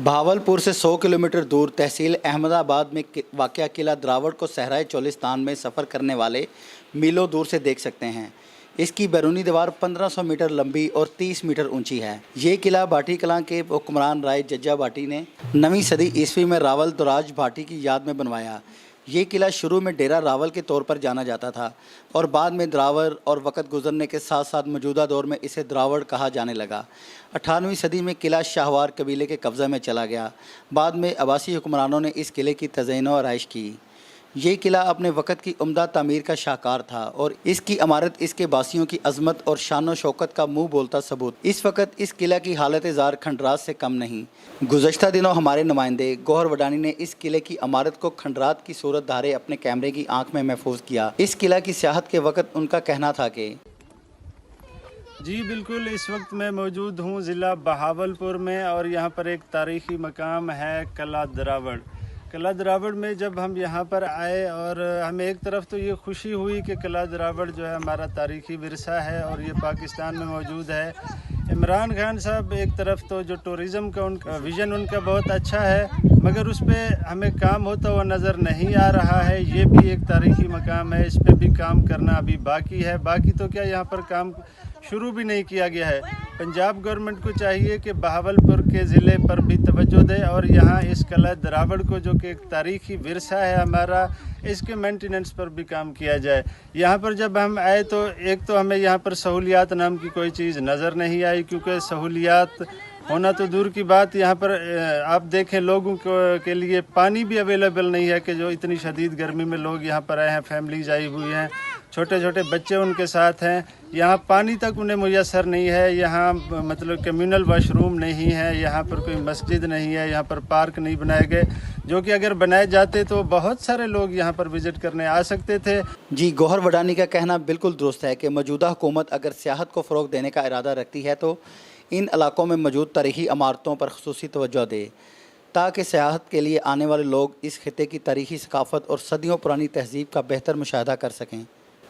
बहावलपुर से 100 किलोमीटर दूर तहसील अहमदाबाद में वाक़या किला द्रावड़ को सहराए चोलिस्तान में सफ़र करने वाले मीलों दूर से देख सकते हैं। इसकी बैरूनी दीवार 1500 मीटर लंबी और 30 मीटर ऊंची है। ये किला भाटी कलां के हुक्मरान राय जज्जा भाटी ने 9वीं सदी ईस्वी में रावल दुराज भाटी की याद में बनवाया। ये किला शुरू में डेरा रावल के तौर पर जाना जाता था और बाद में द्रावड़ और वक़्त गुजरने के साथ साथ मौजूदा दौर में इसे द्रावड़ कहा जाने लगा। 18वीं सदी में किला शाहवार कबीले के कब्ज़े में चला गया। बाद में अब्बासी हुक्मरानों ने इस किले की तज़यीन और आराइश की। ये किला अपने वक़्त की उम्दा तामीर का शाहकार था और इसकी इमारत इसके बासियों की अज़मत और शान व शौकत का मुँह बोलता सबूत। इस वक्त इस किला की हालत ज़ार खंडरात से कम नहीं। गुज़श्ता दिनों हमारे नुमाइंदे गौहर वडानी ने इस किले की इमारत को खंडरात की सूरत धारे अपने कैमरे की आंख में महफूज किया। इस किला की सियाहत के वक्त उनका कहना था कि जी बिल्कुल, इस वक्त मैं मौजूद हूँ ज़िला बहावलपुर में और यहाँ पर एक तारीख़ी मकाम है किला द्रावड़। किला द्रावड़ में जब हम यहाँ पर आए और हमें एक तरफ तो ये खुशी हुई कि किला द्रावड़ जो है हमारा तारीख़ी विरसा है और ये पाकिस्तान में मौजूद है। इमरान खान साहब एक तरफ तो जो टूरिज़म का उनका विज़न उनका बहुत अच्छा है, मगर उस पर हमें काम होता हुआ नज़र नहीं आ रहा है। ये भी एक तारीख़ी मकाम है, इस पर भी काम करना अभी बाकी है। बाकी तो क्या, यहाँ पर काम शुरू भी नहीं किया गया है। पंजाब गवर्नमेंट को चाहिए कि बहावलपुर के ज़िले पर भी तवज्जो दे और यहाँ इस किला द्रावड़ को जो कि एक तारीख़ी विरसा है हमारा, इसके मेंटेनेंस पर भी काम किया जाए। यहाँ पर जब हम आए तो एक तो हमें यहाँ पर सहूलियात नाम की कोई चीज़ नज़र नहीं आई, क्योंकि सहूलियात होना तो दूर की बात, यहाँ पर आप देखें लोगों के लिए पानी भी अवेलेबल नहीं है कि जो इतनी शदीद गर्मी में लोग यहाँ पर आए हैं, फैमिलीज आई हुई हैं, छोटे छोटे बच्चे उनके साथ हैं। यहाँ पानी तक उन्हें मुयसर नहीं है। यहाँ मतलब कम्यूनल वाशरूम नहीं है, यहाँ पर कोई मस्जिद नहीं है, यहाँ पर पार्क नहीं बनाए गए, जो कि अगर बनाए जाते तो बहुत सारे लोग यहाँ पर विज़िट करने आ सकते थे। जी, गौहर वडानी का कहना बिल्कुल दुरुस्त है कि मौजूदा हुकूमत अगर सियाहत को फ़रोग़ देने का इरादा रखती है तो इन इलाकों में मौजूद तारीख़ी इमारतों पर ख़ुसूसी तवज्जो दे, ताकि सियाहत के लिए आने वाले लोग इस खिते की तारीख़ी सकाफ़त और सदियों पुरानी तहज़ीब का बेहतर मुशाहदा कर सकें।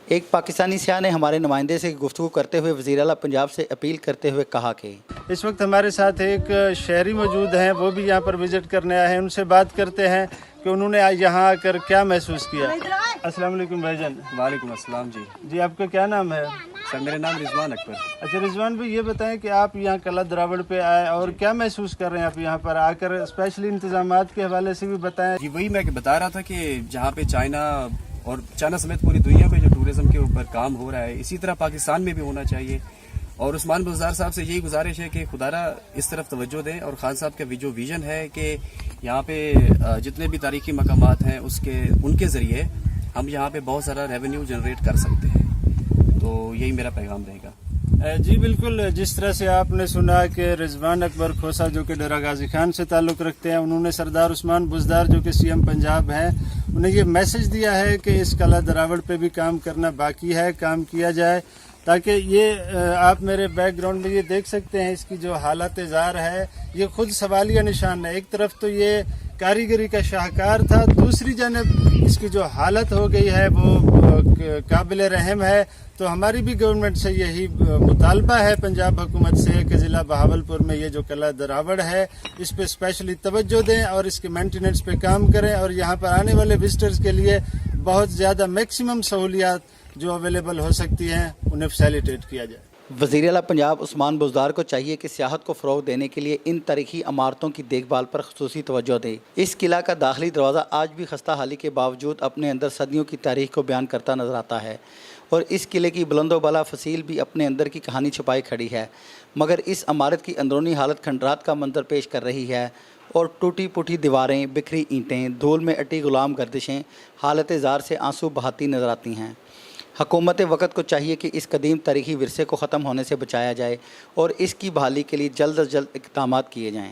एक पाकिस्तानी सियाह ने हमारे नुमाइंदे से गुफ्तगू करते हुए वज़ीर आला पंजाब से अपील करते हुए कहा कि इस वक्त हमारे साथ एक शहरी मौजूद हैं, वो भी यहाँ पर विज़िट करने आए हैं। उनसे बात करते हैं कि उन्होंने यहाँ आकर क्या महसूस किया। अस्सलाम वालेकुम भाईजान। वालेकुम अस्सलाम जी। जी, आपका क्या नाम है? सर मेरा नाम रिजवान अकबर। अच्छा रिजवान भाई, ये बताएं कि आप यहाँ किला द्रावड़ पे आए और क्या महसूस कर रहे हैं आप यहाँ पर आकर, स्पेशली इंतजामात के हवाले से भी बताएं। जी वही मैं बता रहा था कि जहाँ पे चाइना और चाइना समेत पूरी दुनिया में जो टूरिज्म के ऊपर काम हो रहा है, इसी तरह पाकिस्तान में भी होना चाहिए। और उस्मान बुज़दार साहब से यही गुजारिश है कि खुदारा इस तरफ तवज्जो दें और खान साहब का जो विजन है कि यहाँ पे जितने भी तारीखी मकामात हैं उनके ज़रिए हम यहाँ पे बहुत सारा रेवेन्यू जनरेट कर सकते हैं। तो यही मेरा पैगाम रहेगा। जी बिल्कुल, जिस तरह से आपने सुना कि रिजवान अकबर खोसा जो कि डेरा गाजी खान से ताल्लुक़ रखते हैं, उन्होंने सरदार उस्मान बुज़दार जो कि सीएम पंजाब हैं, उन्हें ये मैसेज दिया है कि इस किला द्रावड़ पे भी काम करना बाकी है, काम किया जाए, ताकि ये आप मेरे बैकग्राउंड में ये देख सकते हैं इसकी जो हालत ज़ार है, ये खुद सवालिया निशान है। एक तरफ तो ये कारीगरी का शाहकार था, दूसरी जानब इसकी जो हालत हो गई है वो काबिल रहम है। तो हमारी भी गवर्नमेंट से यही मुतालबा है पंजाब हुकूमत से कि ज़िला बहावलपुर में ये जो किला द्रावड़ है इस पे स्पेशली तवज्जो दें और इसके मेंटेनेंस पे काम करें और यहाँ पर आने वाले विजिटर्स के लिए बहुत ज़्यादा मैक्सिमम सहूलियात जो अवेलेबल हो सकती हैं उन्हें फैसिलिटेट किया जाए। वज़ीर आला पंजाब उस्मान बुज़दार को चाहिए कि सियाहत को फ़रोग़ देने के लिए इन तारीख़ी इमारतों की देखभाल पर ख़ुसूसी तवज्जो दे। इस किला का दाखिली दरवाज़ा आज भी खस्ता हाली के बावजूद अपने अंदर सदियों की तारीख़ को बयान करता नज़र आता है और इस किले की बुलंदो बाला फसील भी अपने अंदर की कहानी छुपाई खड़ी है, मगर इस इमारत की अंदरूनी हालत खंडरात का मंजर पेश कर रही है और टूटी फूटी दीवारें, बिखरी ईंटें, धूल में अटी गुलाम गर्दिशें हालत ज़ार से आंसू बहाती नज़र आती हैं। हुकूमत वक़्त को चाहिए कि इस कदीम तारीख़ी विरसे को ख़त्म होने से बचाया जाए और इसकी बहाली के लिए जल्द अज जल्द इक़दामात किए जाएँ।